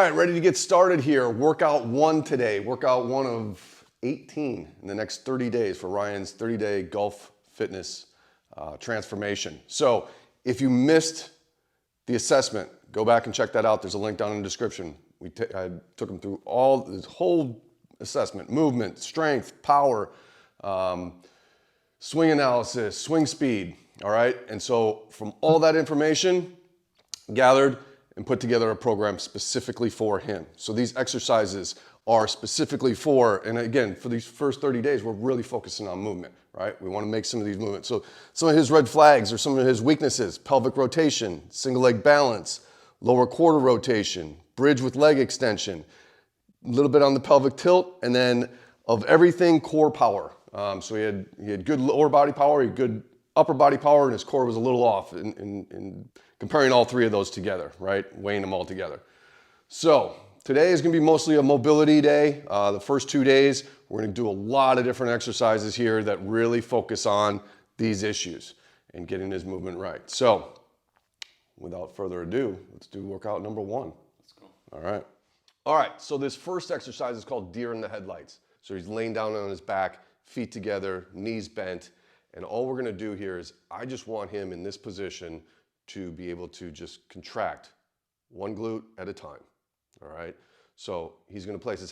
right, ready to get started here. Workout 1 today. Workout 1 of 18 in the next 30 days for Ryan's 30-day golf fitness transformation. So if you missed the assessment, go back and check that out. There's a link down in the description. I took him through all this whole assessment: movement, strength, power, swing analysis, swing speed. All right, and so from all that information gathered and put together a program specifically for him. So these exercises are specifically for, and again, for these first 30 days, we're really focusing on movement, right? We want to make some of these movements. So some of his red flags or some of his weaknesses: pelvic rotation, single leg balance, lower quarter rotation, bridge with leg extension, a little bit on the pelvic tilt, and then of everything, core power. So he had good lower body power, he had good upper body power, and his core was a little off in comparing all three of those together, right? Weighing them all together. So today is going to be mostly a mobility day. The first 2 days, we're going to do a lot of different exercises here that really focus on these issues and getting his movement right. So without further ado, let's do workout number 1. Let's go. All right. All right, so this first exercise is called deer in the headlights. So he's laying down on his back, feet together, knees bent. And all we're gonna do here is I just want him in this position to be able to just contract one glute at a time, all right? So he's gonna place his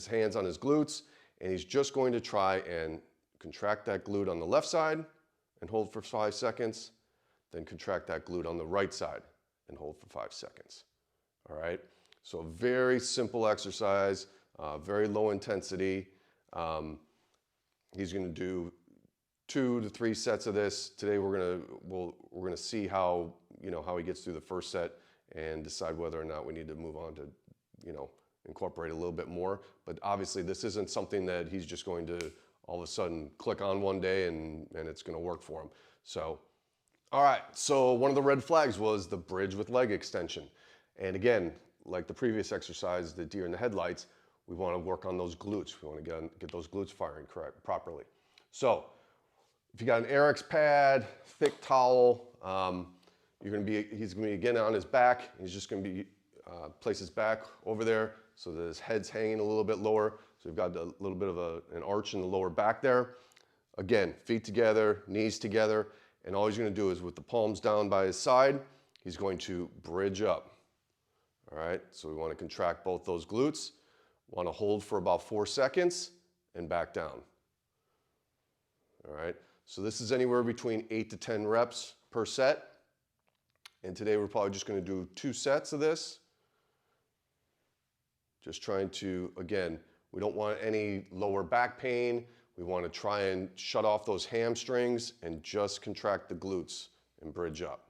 hands on his glutes, and he's just going to try and contract that glute on the left side and hold for 5 seconds, then contract that glute on the right side and hold for 5 seconds, all right? So a very simple exercise, very low intensity. He's gonna do 2 to 3 sets of this. Today we're gonna see how he gets through the first set and decide whether or not we need to move on to incorporate a little bit more. But obviously this isn't something that he's just going to all of a sudden click on one day and it's gonna work for him. So, all right, so one of the red flags was the bridge with leg extension. And again, like the previous exercise, the deer in the headlights, we want to work on those glutes. We want to get those glutes firing properly. So if you got an Airx pad, thick towel, he's going to be again on his back. He's just going to be place his back over there so that his head's hanging a little bit lower. So we've got a little bit of an arch in the lower back there. Again, feet together, knees together, and all he's going to do is with the palms down by his side, he's going to bridge up. All right, so we want to contract both those glutes, want to hold for about 4 seconds and back down. All right, so this is anywhere between 8 to 10 reps per set. And today we're probably just going to do 2 sets of this. Just trying to, again, we don't want any lower back pain. We want to try and shut off those hamstrings and just contract the glutes and bridge up.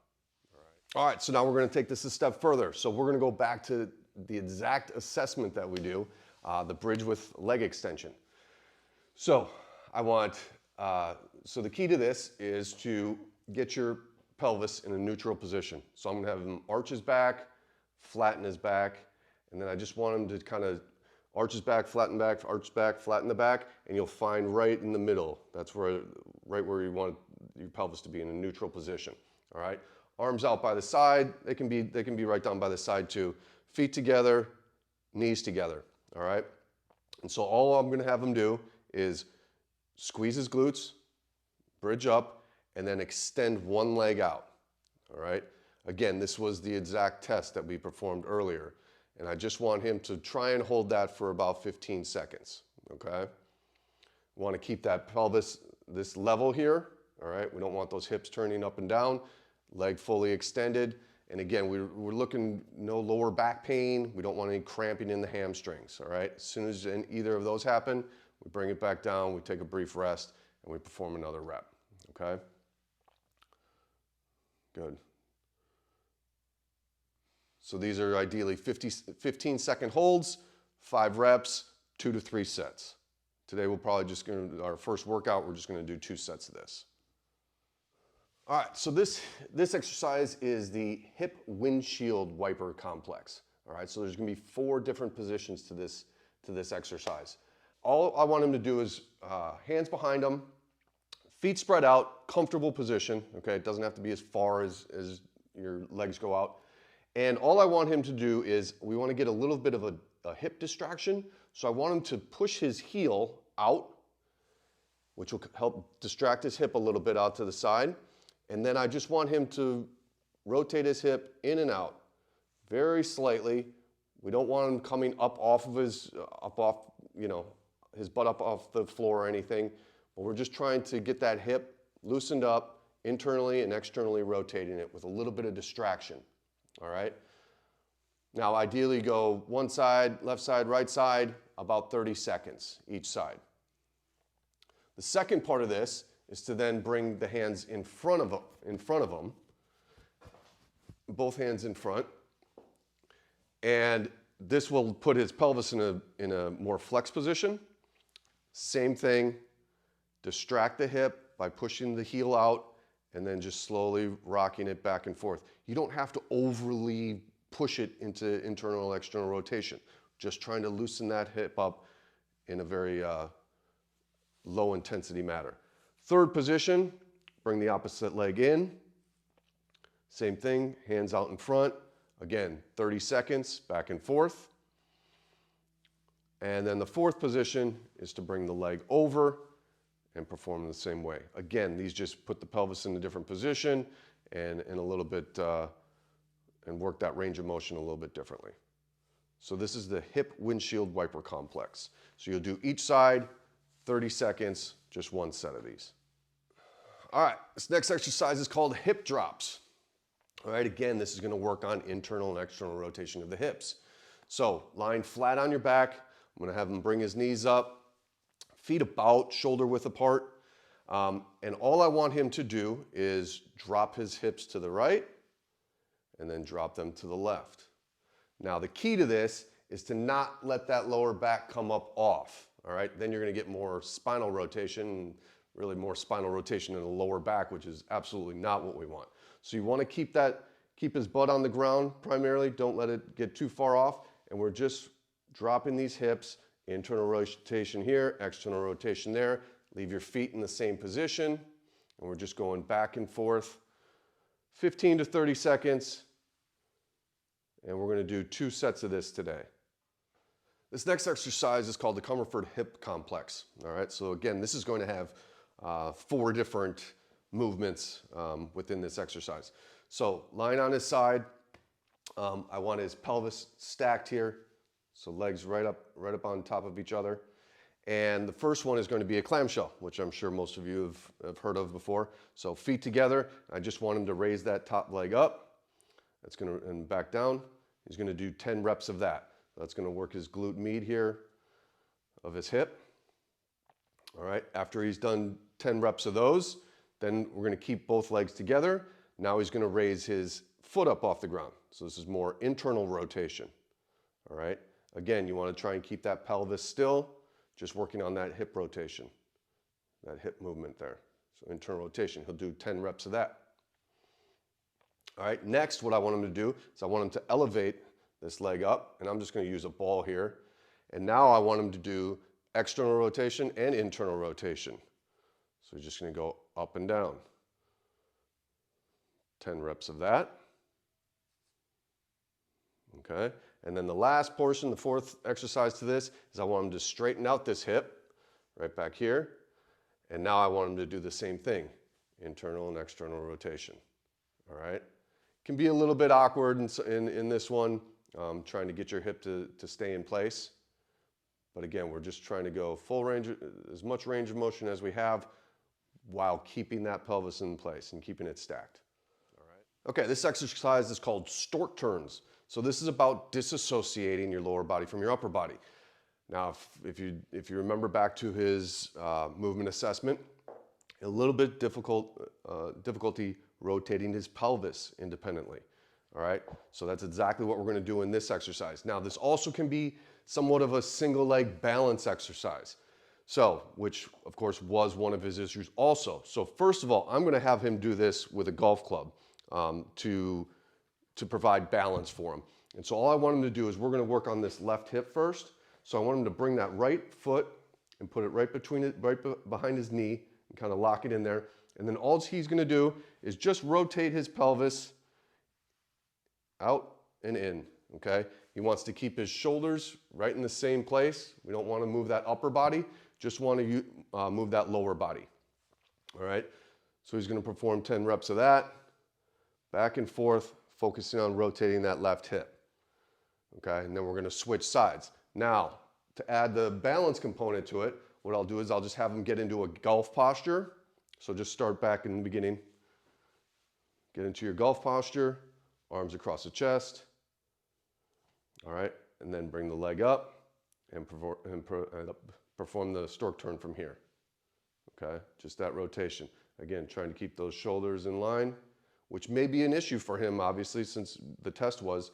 All right, so now we're going to take this a step further. So we're going to go back to the exact assessment that we do, the bridge with leg extension. So so the key to this is to get your pelvis in a neutral position. So I'm going to have him arch his back, flatten his back, and then I just want him to kind of arch his back, flatten back, arch back, flatten the back, and you'll find right in the middle. That's right where you want your pelvis to be, in a neutral position. All right. Arms out by the side. They can be right down by the side too. Feet together, knees together. All right. And so all I'm going to have him do is squeeze his glutes, bridge up, and then extend one leg out. All right. Again, this was the exact test that we performed earlier, and I just want him to try and hold that for about 15 seconds. Okay. We want to keep that pelvis this level here. All right. We don't want those hips turning up and down. Leg fully extended, and again, we're looking no lower back pain. We don't want any cramping in the hamstrings, all right? As soon as either of those happen, we bring it back down, we take a brief rest, and we perform another rep, okay? Good. So these are ideally 15-second holds, 5 reps, 2 to 3 sets. Today we'll probably our first workout, we're just gonna do 2 sets of this. All right, so this exercise is the hip windshield wiper complex. All right, so there's gonna be 4 different positions to this exercise. All I want him to do is hands behind him, feet spread out, comfortable position. Okay, it doesn't have to be as far as your legs go out, And all I want him to do is, we want to get a little bit of a hip distraction. So I want him to push his heel out, which will help distract his hip a little bit out to the side. And then I just want him to rotate his hip in and out very slightly. We don't want him coming up off of his, his butt up off the floor or anything. But we're just trying to get that hip loosened up internally and externally rotating it with a little bit of distraction. All right. Now, ideally go one side, left side, right side, about 30 seconds each side. The second part of this is to then bring the hands in front of him, both hands in front, and this will put his pelvis in a more flexed position. Same thing, distract the hip by pushing the heel out and then just slowly rocking it back and forth. You don't have to overly push it into internal and external rotation. Just trying to loosen that hip up in a very low intensity manner. Third position, bring the opposite leg in. Same thing, hands out in front. Again, 30 seconds, back and forth. And then the fourth position is to bring the leg over and perform in the same way. Again, these just put the pelvis in a different position and a little bit, and work that range of motion a little bit differently. So this is the hip windshield wiper complex. So you'll do each side, 30 seconds, just one set of these. All right, this next exercise is called hip drops. All right, again, this is going to work on internal and external rotation of the hips. So lying flat on your back, I'm going to have him bring his knees up, feet about shoulder width apart. And all I want him to do is drop his hips to the right and then drop them to the left. Now the key to this is to not let that lower back come up off. All right, then you're going to get more spinal rotation, really more spinal rotation in the lower back, which is absolutely not what we want. So you want to keep his butt on the ground primarily. Don't let it get too far off. And we're just dropping these hips, internal rotation here, external rotation there. Leave your feet in the same position. And we're just going back and forth, 15 to 30 seconds. And we're going to do 2 sets of this today. This next exercise is called the Comerford Hip Complex. All right, so again, this is going to have 4 different movements within this exercise. So lying on his side, I want his pelvis stacked here, so legs right up on top of each other. And the first one is going to be a clamshell, which I'm sure most of you have heard of before. So feet together, I just want him to raise that top leg up. That's going to, and back down. He's going to do 10 reps of that. That's going to work his glute med here of his hip. All right, after he's done 10 reps of those, then we're going to keep both legs together. Now he's going to raise his foot up off the ground. So this is more internal rotation. All right, again, you want to try and keep that pelvis still, just working on that hip rotation, that hip movement there. So internal rotation, he'll do 10 reps of that. All right, next what I want him to do is I want him to elevate this leg up, and I'm just going to use a ball here. And now I want him to do external rotation and internal rotation. So he's just going to go up and down. 10 reps of that. Okay, and then the last portion, the fourth exercise to this, is I want him to straighten out this hip right back here. And now I want him to do the same thing, internal and external rotation. All right, can be a little bit awkward in this one, trying to get your hip to stay in place. But again, we're just trying to go full range, as much range of motion as we have, while keeping that pelvis in place and keeping it stacked. All right. Okay, this exercise is called Stork turns. So this is about disassociating your lower body from your upper body. Now, if you remember back to his movement assessment, a little bit difficulty rotating his pelvis independently. All right, so that's exactly what we're going to do in this exercise. Now, this also can be somewhat of a single leg balance exercise. So, which of course was one of his issues also. So first of all, I'm going to have him do this with a golf club to provide balance for him. And so all I want him to do is we're going to work on this left hip first. So I want him to bring that right foot and put it right behind his knee and kind of lock it in there. And then all he's going to do is just rotate his pelvis out and in, okay? He wants to keep his shoulders right in the same place. We don't want to move that upper body, just want to move that lower body, all right? So he's going to perform 10 reps of that, back and forth, focusing on rotating that left hip, okay? And then we're going to switch sides. Now, to add the balance component to it, what I'll do is I'll just have him get into a golf posture. So just start back in the beginning. Get into your golf posture, arms across the chest. All right, and then bring the leg up and perform the stork turn from here. Okay, just that rotation. Again, trying to keep those shoulders in line, which may be an issue for him, obviously, since the test was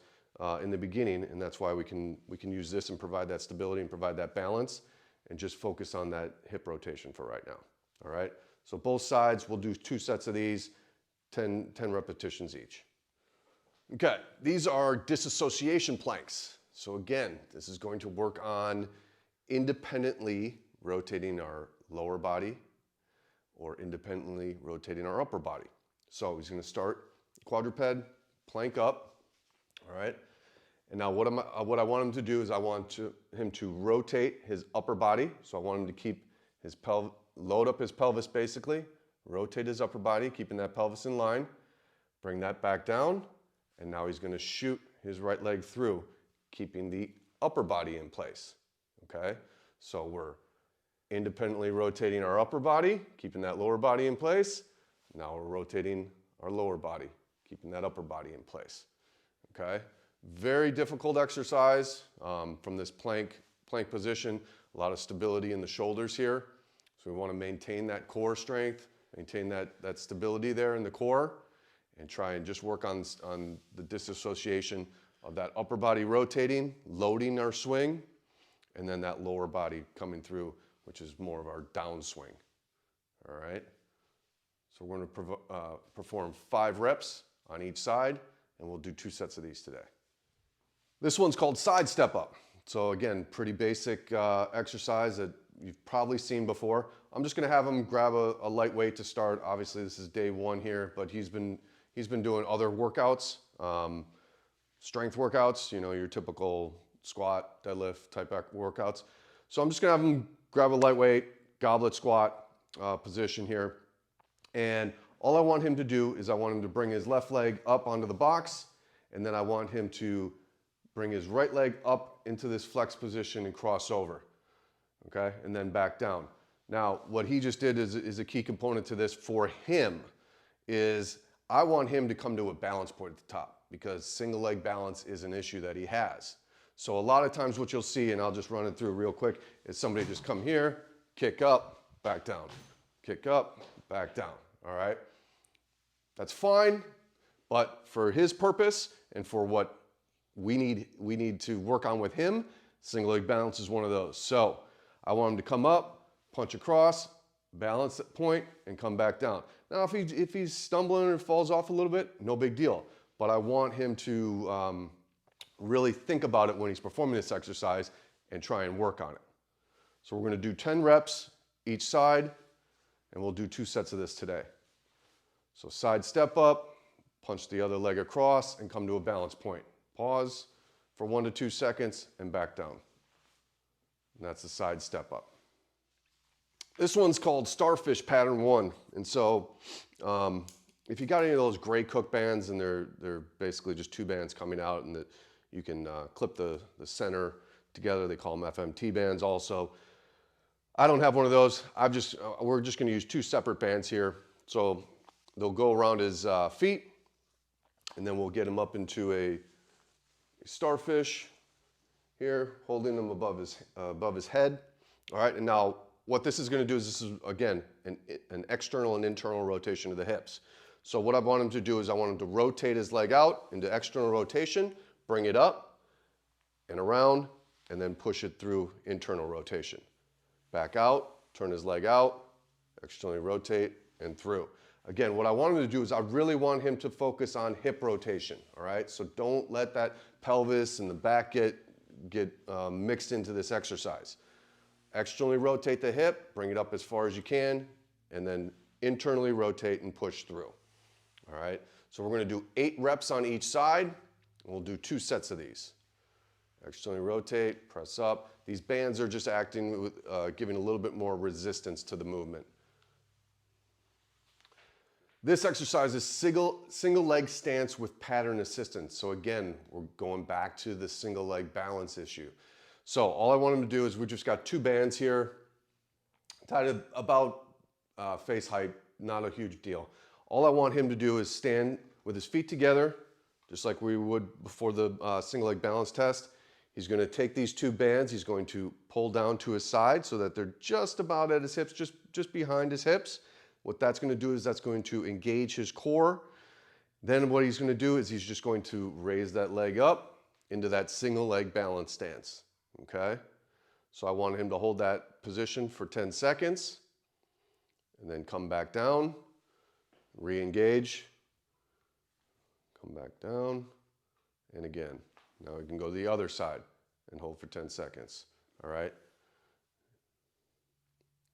in the beginning, and that's why we can use this and provide that stability and provide that balance, and just focus on that hip rotation for right now. All right, so both sides, we'll do 2 sets of these, 10 repetitions each. Okay, these are disassociation planks. So again, this is going to work on independently rotating our lower body or independently rotating our upper body. So he's going to start quadruped, plank up, all right? And now what I want him to do is I want him to rotate his upper body. So I want him to keep his load up his pelvis basically, rotate his upper body, keeping that pelvis in line, bring that back down, and now he's going to shoot his right leg through, keeping the upper body in place, okay? So we're independently rotating our upper body, keeping that lower body in place. Now we're rotating our lower body, keeping that upper body in place, okay? Very difficult exercise from this plank position. A lot of stability in the shoulders here. So we want to maintain that core strength, maintain that stability there in the core, and try and just work on the disassociation of that upper body rotating, loading our swing, and then that lower body coming through, which is more of our downswing. All right? So we're going to perform 5 reps on each side, and we'll do 2 sets of these today. This one's called side step up. So again, pretty basic exercise that you've probably seen before. I'm just going to have him grab a light weight to start. Obviously, this is day 1 here, but he's been doing other workouts, strength workouts, you know, your typical squat, deadlift type workouts. So I'm just going to have him grab a lightweight goblet squat position here. And all I want him to do is I want him to bring his left leg up onto the box, and then I want him to bring his right leg up into this flex position and cross over, okay? And then back down. Now, what he just did is a key component to this for him is I want him to come to a balance point at the top because single leg balance is an issue that he has. So a lot of times what you'll see, and I'll just run it through real quick, is somebody just come here, kick up, back down, kick up, back down, all right? That's fine, but for his purpose and for what we need to work on with him, single leg balance is one of those. So I want him to come up, punch across, balance at point, and come back down. Now, if he's stumbling or falls off a little bit, no big deal. But I want him to really think about it when he's performing this exercise and try and work on it. So we're going to do 10 reps each side, and we'll do 2 sets of this today. So side step up, punch the other leg across, and come to a balance point. Pause for 1 to 2 seconds and back down. And that's the side step up. This one's called Starfish Pattern 1. And so if you got any of those gray Cook bands, and they're basically just 2 bands coming out, and that you can clip the center together. They call them FMT bands also. I don't have one of those. We're just going to use 2 separate bands here. So they'll go around his feet, and then we'll get him up into a starfish here, holding him above his head. All right, and now what this is going to do is this is, again, an external and internal rotation of the hips. So what I want him to do is I want him to rotate his leg out into external rotation, bring it up and around, and then push it through internal rotation. Back out, turn his leg out, externally rotate, and through. Again, what I want him to do is I really want him to focus on hip rotation, all right? So don't let that pelvis and the back get mixed into this exercise. Externally rotate the hip, bring it up as far as you can, and then internally rotate and push through, all right? So we're gonna do 8 reps on each side, We'll do 2 sets of these. Externally rotate, press up. These bands are just acting with, giving a little bit more resistance to the movement. This exercise is single leg stance with pattern assistance. So again, we're going back to the single leg balance issue. So all I want him to do is we just got 2 bands here, tied at about face height, not a huge deal. All I want him to do is stand with his feet together, just like we would before the single leg balance test. He's going to take these 2 bands, he's going to pull down to his side so that they're just about at his hips, just behind his hips. What that's going to do is that's going to engage his core. Then what he's going to do is he's just going to raise that leg up into that single leg balance stance. Okay? So I want him to hold that position for 10 seconds and then come back down, re-engage, come back down, and again. Now we can go to the other side and hold for 10 seconds. All right?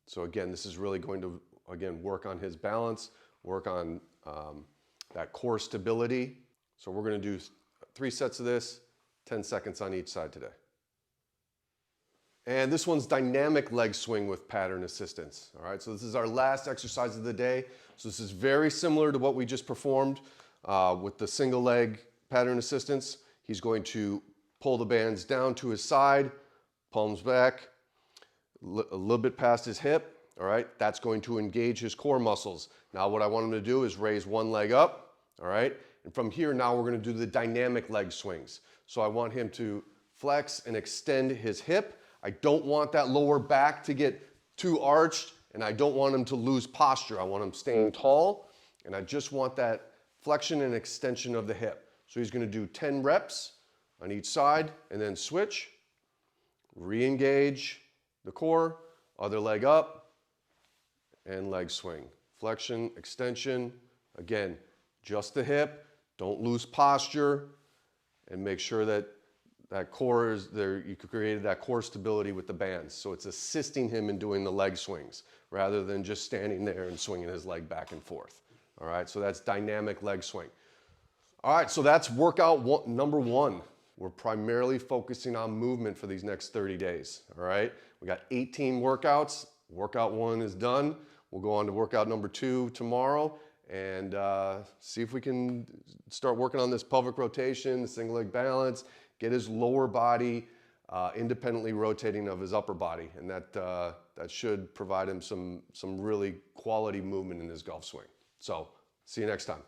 So again, this is really going to work on his balance, work on that core stability. So we're going to do 3 sets of this, 10 seconds on each side today. And this one's dynamic leg swing with pattern assistance. All right, so this is our last exercise of the day. So this is very similar to what we just performed with the single leg pattern assistance. He's going to pull the bands down to his side, palms back, a little bit past his hip. All right, that's going to engage his core muscles. Now what I want him to do is raise one leg up, all right? And from here, now we're gonna do the dynamic leg swings. So I want him to flex and extend his hip. I don't want that lower back to get too arched, and I don't want him to lose posture. I want him staying tall, and I just want that flexion and extension of the hip. So he's gonna do 10 reps on each side, and then switch, re-engage the core, other leg up, and leg swing. Flexion, extension, again, just the hip, don't lose posture, and make sure that that core is there, you created that core stability with the bands. So it's assisting him in doing the leg swings rather than just standing there and swinging his leg back and forth. All right, so that's dynamic leg swing. All right, so that's workout number 1. We're primarily focusing on movement for these next 30 days. All right, we got 18 workouts. Workout 1 is done. We'll go on to workout number 2 tomorrow and see if we can start working on this pelvic rotation, the single leg balance, get his lower body independently rotating of his upper body. And that should provide him some really quality movement in his golf swing. So see you next time.